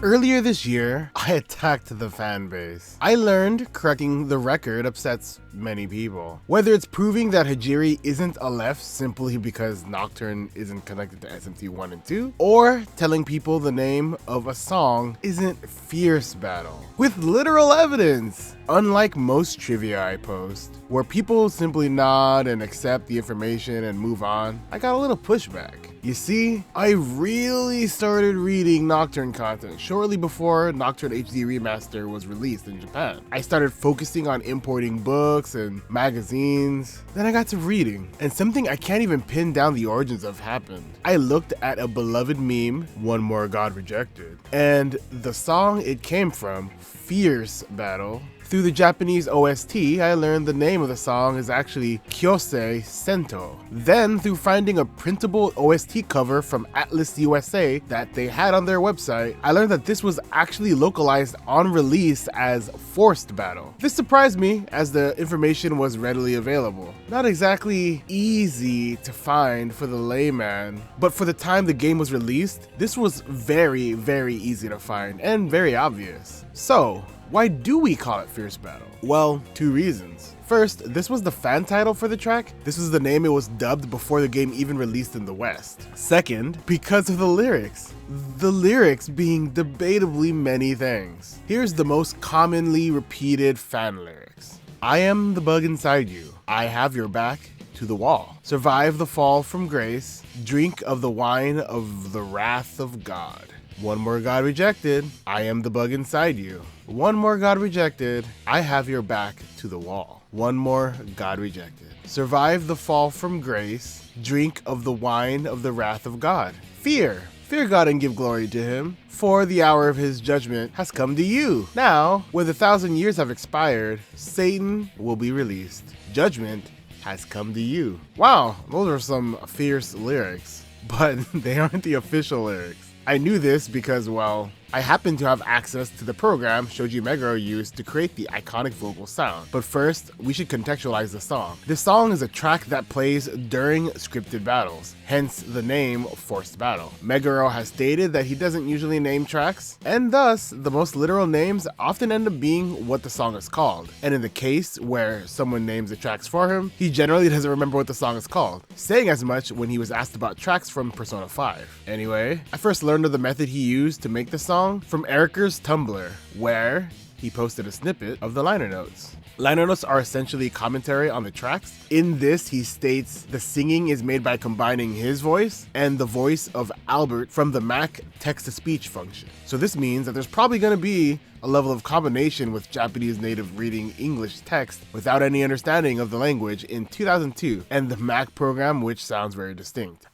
Earlier this year, I attacked the fan base. I learned correcting the record upsets many people. Whether it's proving that Hijiri isn't a left simply because Nocturne isn't connected to SMT 1 and 2, or telling people the name of a song isn't Fierce Battle. With literal evidence! Unlike most trivia I post, where people simply nod and accept the information and move on, I got a little pushback. You see, I really started reading Nocturne content shortly before Nocturne HD Remaster was released in Japan. I started focusing on importing books and magazines. Then I got to reading, and something I can't even pin down the origins of happened. I looked at a beloved meme, One More God Rejected, and the song it came from, Fierce Battle. Through the Japanese OST, I learned the name of the song is actually Kyosei Sento. Then, through finding a printable OST cover from Atlas USA that they had on their website, I learned that this was actually localized on release as Forced Battle. This surprised me as the information was readily available. Not exactly easy to find for the layman, but for the time the game was released, this was very, very easy to find and very obvious. So, why do we call it Fierce Battle? Well, two reasons. First, this was the fan title for the track. This was the name it was dubbed before the game even released in the West. Second, because of the lyrics. The lyrics being debatably many things. Here's the most commonly repeated fan lyrics. I am the bug inside you. I have your back to the wall. Survive the fall from grace. Drink of the wine of the wrath of God. One more God rejected, I am the bug inside you. One more God rejected, I have your back to the wall. One more God rejected. Survive the fall from grace, drink of the wine of the wrath of God. Fear God and give glory to him, for the hour of his judgment has come to you. Now, when the 1,000 years have expired, Satan will be released. Judgment has come to you. Wow, those are some fierce lyrics, but they aren't the official lyrics. I knew this because, well, I happen to have access to the program Shoji Meguro used to create the iconic vocal sound. But first, we should contextualize the song. This song is a track that plays during scripted battles, hence the name Forced Battle. Meguro has stated that he doesn't usually name tracks, and thus, the most literal names often end up being what the song is called. And in the case where someone names the tracks for him, he generally doesn't remember what the song is called, saying as much when he was asked about tracks from Persona 5. Anyway, I first learned of the method he used to make the song from Eriker's Tumblr, where he posted a snippet of the liner notes. Liner notes are essentially commentary on the tracks. In this, he states the singing is made by combining his voice and the voice of Albert from the Mac text-to-speech function. So this means that there's probably going to be a level of combination with Japanese native reading English text without any understanding of the language in 2002, and the Mac program, which sounds very distinct.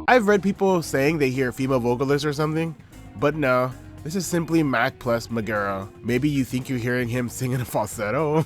I've read people saying they hear female vocalists or something, but no, this is simply Mac plus Meguro. Maybe you think you're hearing him sing in a falsetto?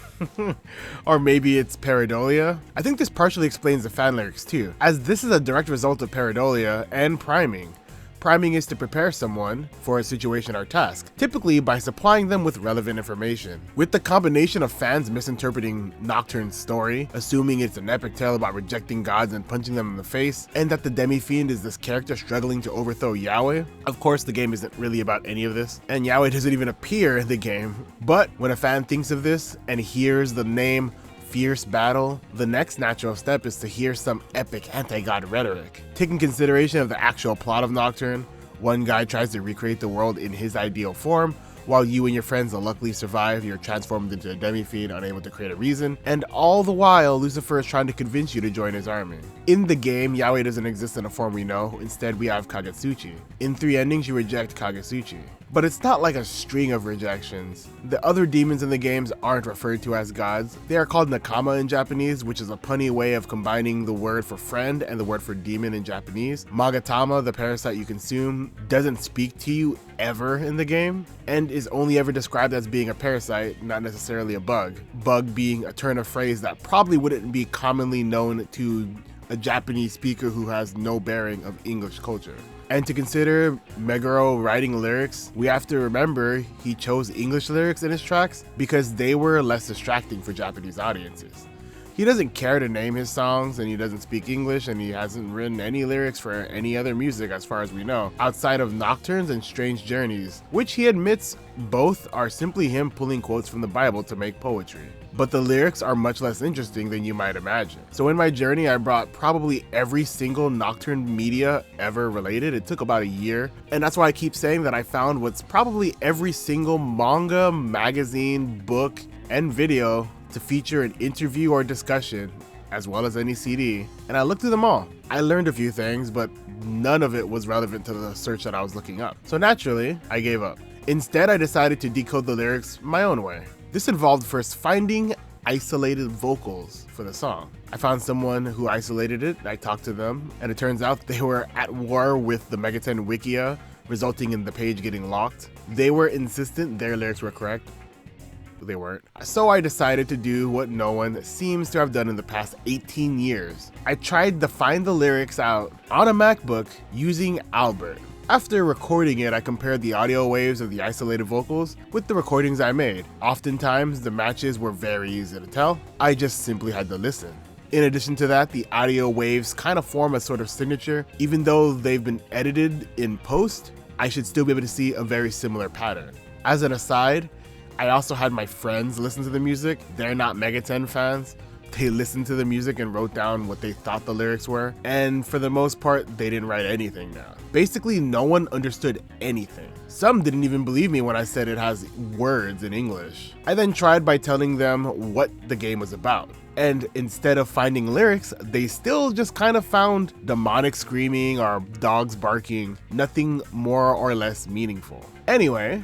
Or maybe it's pareidolia? I think this partially explains the fan lyrics too, as this is a direct result of pareidolia and priming. Priming is to prepare someone for a situation or task, typically by supplying them with relevant information. With the combination of fans misinterpreting Nocturne's story, assuming it's an epic tale about rejecting gods and punching them in the face, and that the demi-fiend is this character struggling to overthrow Yahweh. Of course, the game isn't really about any of this, and Yahweh doesn't even appear in the game. But when a fan thinks of this and hears the name Fierce Battle, the next natural step is to hear some epic anti-god rhetoric. Taking consideration of the actual plot of Nocturne, one guy tries to recreate the world in his ideal form, while you and your friends luckily survive. You're transformed into a demi-fiend, unable to create a reason, and all the while Lucifer is trying to convince you to join his army. In the game, Yahweh doesn't exist in a form we know, instead we have Kagetsuchi. In 3 endings you reject Kagetsuchi. But it's not like a string of rejections. The other demons in the games aren't referred to as gods. They are called nakama in Japanese, which is a punny way of combining the word for friend and the word for demon in Japanese. Magatama, the parasite you consume, doesn't speak to you ever in the game, and is only ever described as being a parasite, not necessarily a bug. Bug being a turn of phrase that probably wouldn't be commonly known to a Japanese speaker who has no bearing of English culture. And to consider Meguro writing lyrics, we have to remember he chose English lyrics in his tracks because they were less distracting for Japanese audiences. He doesn't care to name his songs, and he doesn't speak English, and he hasn't written any lyrics for any other music as far as we know, outside of Nocturnes and Strange Journeys, which he admits both are simply him pulling quotes from the Bible to make poetry. But the lyrics are much less interesting than you might imagine. So in my journey, I brought probably every single Nocturne media ever related. It took about a year, and that's why I keep saying that I found what's probably every single manga, magazine, book, and video to feature an interview or discussion, as well as any CD, and I looked through them all. I learned a few things, but none of it was relevant to the search that I was looking up. So naturally, I gave up. Instead, I decided to decode the lyrics my own way. This involved first finding isolated vocals for the song. I found someone who isolated it, I talked to them, and it turns out they were at war with the Megaten Wikia, resulting in the page getting locked. They were insistent their lyrics were correct. They weren't. So I decided to do what no one seems to have done in the past 18 years. I tried to find the lyrics out on a MacBook using Albert. After recording it, I compared the audio waves of the isolated vocals with the recordings I made. Oftentimes, the matches were very easy to tell. I just simply had to listen. In addition to that, the audio waves kind of form a sort of signature. Even though they've been edited in post, I should still be able to see a very similar pattern. As an aside, I also had my friends listen to the music. They're not Megaten fans. They listened to the music and wrote down what they thought the lyrics were, and for the most part, they didn't write anything down. Basically, no one understood anything. Some didn't even believe me when I said it has words in English. I then tried by telling them what the game was about. And instead of finding lyrics, they still just kind of found demonic screaming or dogs barking, nothing more or less meaningful. Anyway,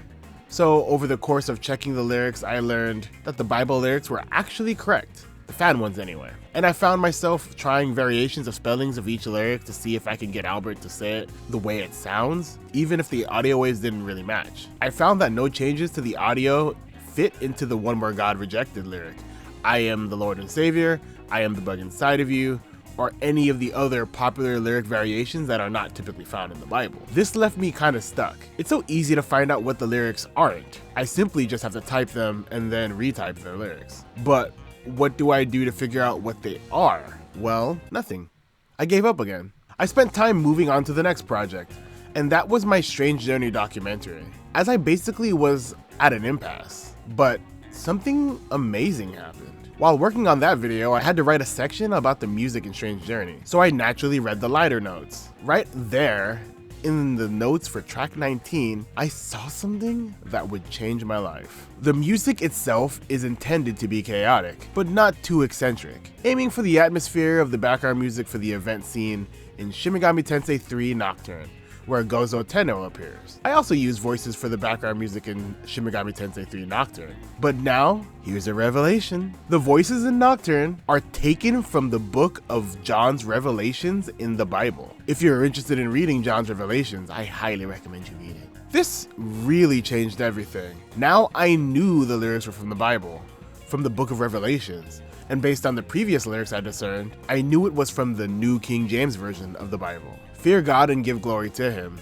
so over the course of checking the lyrics, I learned that the Bible lyrics were actually correct. The fan ones anyway. And I found myself trying variations of spellings of each lyric to see if I could get Albert to say it the way it sounds, even if the audio waves didn't really match. I found that no changes to the audio fit into the One More God Rejected lyric. I am the Lord and Savior, I am the bug inside of you, or any of the other popular lyric variations that are not typically found in the Bible. This left me kind of stuck. It's so easy to find out what the lyrics aren't. I simply just have to type them and then retype their lyrics. But what do I do to figure out what they are? Well, nothing. I gave up again. I spent time moving on to the next project, and that was my Strange Journey documentary, as I basically was at an impasse. But something amazing happened. While working on that video, I had to write a section about the music in Strange Journey, so I naturally read the liner notes. Right there, in the notes for track 19, I saw something that would change my life. The music itself is intended to be chaotic, but not too eccentric, aiming for the atmosphere of the background music for the event scene in Shin Megami Tensei 3 Nocturne, where Gozo Tenno appears. I also use voices for the background music in Shin Megami Tensei 3 Nocturne. But now, here's a revelation. The voices in Nocturne are taken from the book of John's Revelations in the Bible. If you're interested in reading John's Revelations, I highly recommend you read it. This really changed everything. Now I knew the lyrics were from the Bible, from the book of Revelations. And based on the previous lyrics I discerned, I knew it was from the New King James Version of the Bible. Fear God and give glory to him,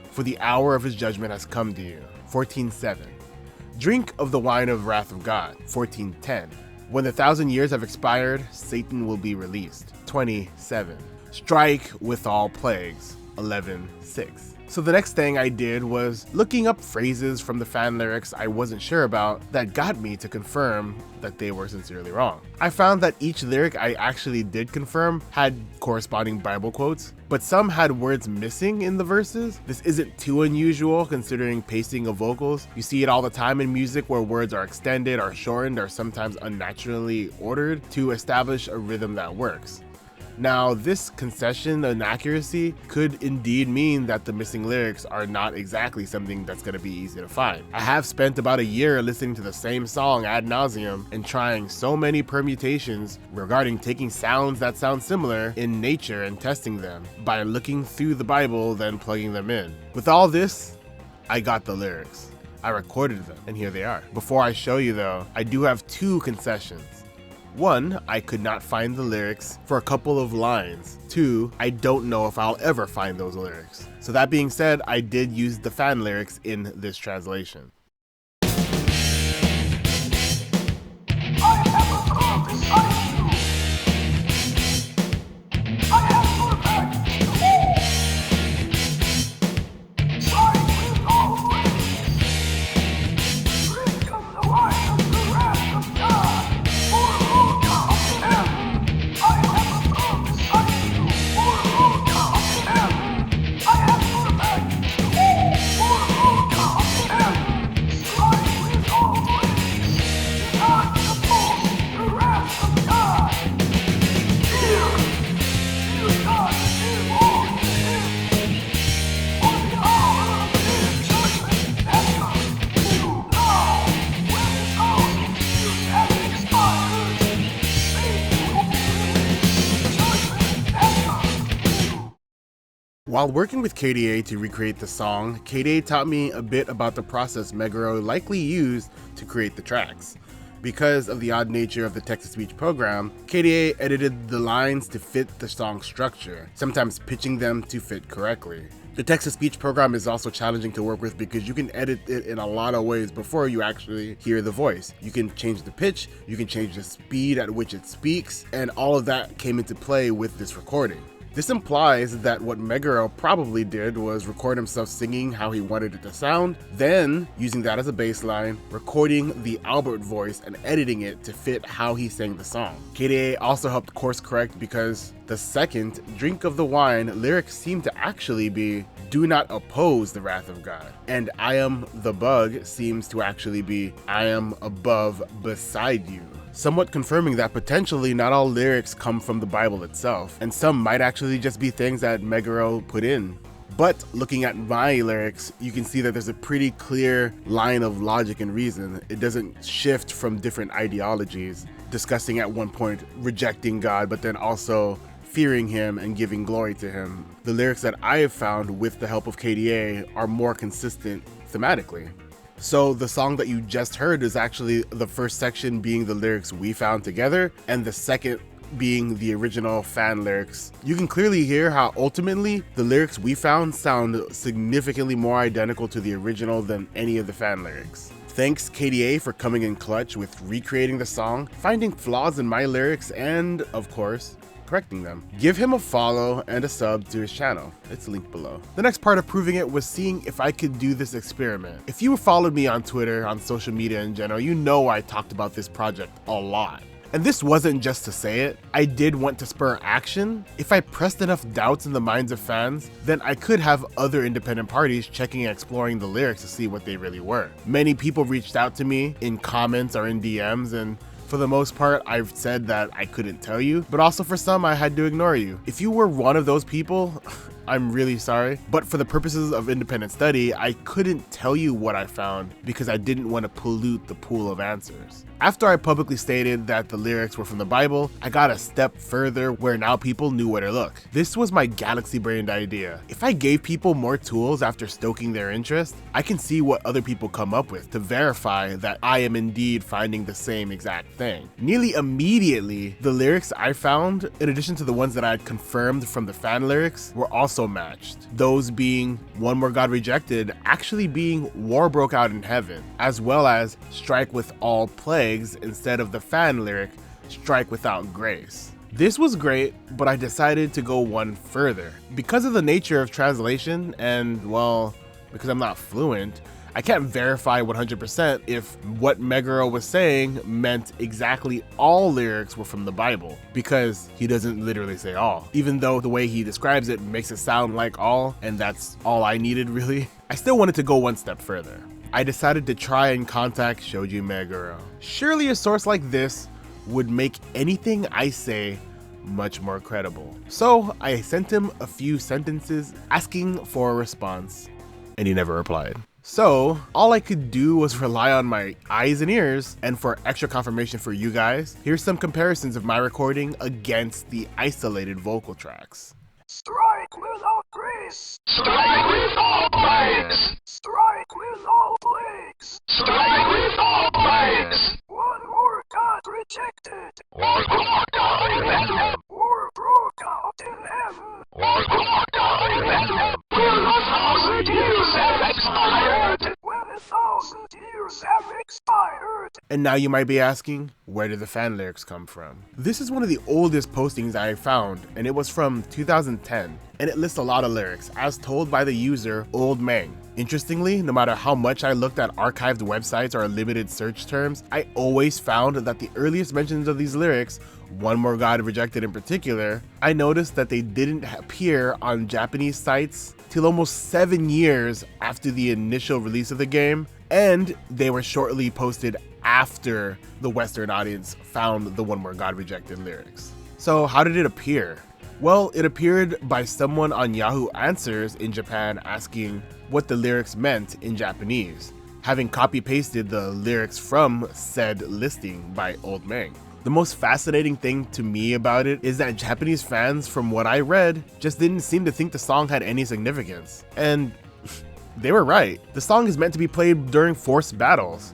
for the hour of his judgment has come to you. 14:7. Drink of the wine of wrath of God. 14:10. When the 1,000 years have expired, Satan will be released. 27. Strike with all plagues. 11:6. So the next thing I did was looking up phrases from the fan lyrics I wasn't sure about that got me to confirm that they were sincerely wrong. I found that each lyric I actually did confirm had corresponding Bible quotes, but some had words missing in the verses. This isn't too unusual considering pacing of vocals. You see it all the time in music where words are extended or shortened or sometimes unnaturally ordered to establish a rhythm that works. Now, this concession inaccuracy could indeed mean that the missing lyrics are not exactly something that's going to be easy to find. I have spent about a year listening to the same song ad nauseum and trying so many permutations regarding taking sounds that sound similar in nature and testing them by looking through the Bible, then plugging them in. With all this, I got the lyrics. I recorded them, and here they are. Before I show you though, I do have two concessions. One, I could not find the lyrics for a couple of lines. Two, I don't know if I'll ever find those lyrics. So that being said, I did use the fan lyrics in this translation. I have a car beside you. While working with KDA to recreate the song, KDA taught me a bit about the process Meguro likely used to create the tracks. Because of the odd nature of the text-to-speech program, KDA edited the lines to fit the song structure, sometimes pitching them to fit correctly. The text-to-speech program is also challenging to work with because you can edit it in a lot of ways before you actually hear the voice. You can change the pitch, you can change the speed at which it speaks, and all of that came into play with this recording. This implies that what Meguro probably did was record himself singing how he wanted it to sound, then using that as a baseline, recording the Albert voice and editing it to fit how he sang the song. KDA also helped course correct because the second drink of the wine lyrics seem to actually be "do not oppose the wrath of God," and "I am the bug" seems to actually be "I am above beside you," somewhat confirming that potentially not all lyrics come from the Bible itself, and some might actually just be things that Meguro put in. But looking at my lyrics, you can see that there's a pretty clear line of logic and reason. It doesn't shift from different ideologies, discussing at one point rejecting God, but then also fearing him and giving glory to him. The lyrics that I have found with the help of KDA are more consistent thematically. So the song that you just heard is actually the first section being the lyrics we found together, and the second being the original fan lyrics. You can clearly hear how ultimately the lyrics we found sound significantly more identical to the original than any of the fan lyrics. Thanks KDA for coming in clutch with recreating the song, finding flaws in my lyrics, and of course, correcting them. Give him a follow and a sub to his channel. It's linked below. The next part of proving it was seeing if I could do this experiment. If you followed me on Twitter, on social media in general, you know I talked about this project a lot. And this wasn't just to say it. I did want to spur action. If I pressed enough doubts in the minds of fans, then I could have other independent parties checking and exploring the lyrics to see what they really were. Many people reached out to me in comments or in DMs, and for the most part, I've said that I couldn't tell you, but also for some, I had to ignore you. If you were one of those people, I'm really sorry. But for the purposes of independent study, I couldn't tell you what I found because I didn't want to pollute the pool of answers. After I publicly stated that the lyrics were from the Bible, I got a step further where now people knew where to look. This was my galaxy-brained idea. If I gave people more tools after stoking their interest, I can see what other people come up with to verify that I am indeed finding the same exact thing. Nearly immediately, the lyrics I found, in addition to the ones that I had confirmed from the fan lyrics, were also matched. Those being "One More God Rejected" actually being "War Broke Out in Heaven," as well as "Strike with All Plagues" instead of the fan lyric "Strike Without Grace." This was great, but I decided to go one further. Because of the nature of translation and, well, because I'm not fluent, I can't verify 100% if what Meguro was saying meant exactly all lyrics were from the Bible, because he doesn't literally say all, even though the way he describes it makes it sound like all, and that's all I needed really. I still wanted to go one step further. I decided to try and contact Shoji Meguro. Surely a source like this would make anything I say much more credible. So I sent him a few sentences asking for a response, and he never replied. So all I could do was rely on my eyes and ears, and for extra confirmation for you guys, here's some comparisons of my recording against the isolated vocal tracks. Strike without grace! Strike with all plagues! Strike with all plagues! Strike with all plagues! One more God rejected! One more God rejected! War broke out in heaven! War broke out in heaven! When 1,000 years have expired! When 1,000 years have expired! And now you might be asking, where did the fan lyrics come from? This is one of the oldest postings I found, and it was from 2010, and it lists a lot of lyrics, as told by the user Old Mang. Interestingly, no matter how much I looked at archived websites or limited search terms, I always found that the earliest mentions of these lyrics, One More God Rejected in particular, I noticed that they didn't appear on Japanese sites till almost 7 years after the initial release of the game, and they were shortly posted after the Western audience found the One More God Rejected lyrics. So how did it appear? Well, it appeared by someone on Yahoo Answers in Japan asking what the lyrics meant in Japanese, having copy-pasted the lyrics from said listing by Old Mang. The most fascinating thing to me about it is that Japanese fans, from what I read, just didn't seem to think the song had any significance. And they were right. The song is meant to be played during forced battles.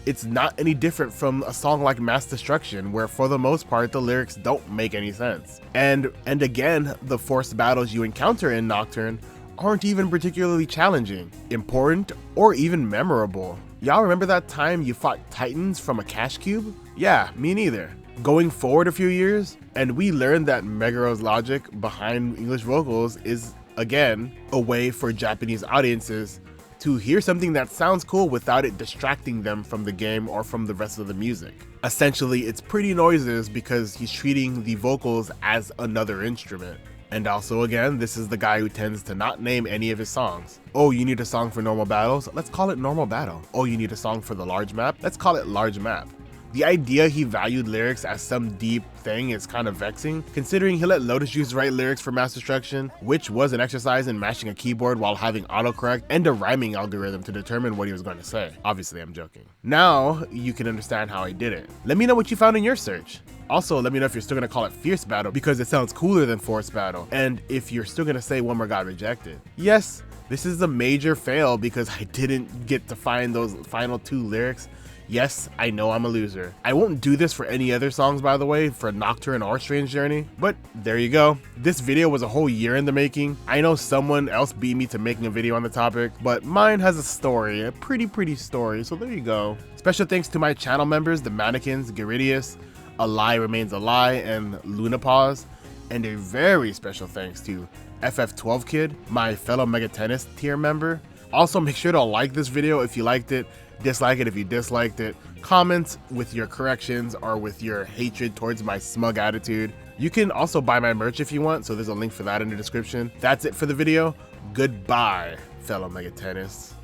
It's not any different from a song like Mass Destruction, where for the most part the lyrics don't make any sense. And again, the forced battles you encounter in Nocturne aren't even particularly challenging, important, or even memorable. Y'all remember that time you fought titans from a cash cube? Yeah, me neither. Going forward a few years, and we learned that Megaro's logic behind English vocals is, again, a way for Japanese audiences to hear something that sounds cool without it distracting them from the game or from the rest of the music. Essentially, it's pretty noises because he's treating the vocals as another instrument. And also, again, this is the guy who tends to not name any of his songs. Oh, you need a song for normal battles? Let's call it normal battle. Oh, you need a song for the large map? Let's call it large map. The idea he valued lyrics as some deep thing is kind of vexing, considering he let Lotus Juice write lyrics for Mass Destruction, which was an exercise in mashing a keyboard while having autocorrect and a rhyming algorithm to determine what he was going to say. Obviously, I'm joking. Now, you can understand how I did it. Let me know what you found in your search. Also, let me know if you're still going to call it Fierce Battle because it sounds cooler than Forced Battle, and if you're still going to say One More got rejected. Yes, this is a major fail because I didn't get to find those final 2 lyrics. Yes, I know I'm a loser. I won't do this for any other songs, by the way, for Nocturne or Strange Journey, but there you go. This video was a whole year in the making. I know someone else beat me to making a video on the topic, but mine has a story, a pretty story, so there you go. Special thanks to my channel members, the Mannequins, Garidius, A Lie Remains a Lie, and Lunapause, and a very special thanks to FF12 Kid, my fellow Mega Tennis tier member. Also, make sure to like this video if you liked it, dislike it if you disliked it, comment with your corrections or with your hatred towards my smug attitude. You can also buy my merch if you want, so there's a link for that in the description. That's it for the video. Goodbye, fellow Mega Tennis.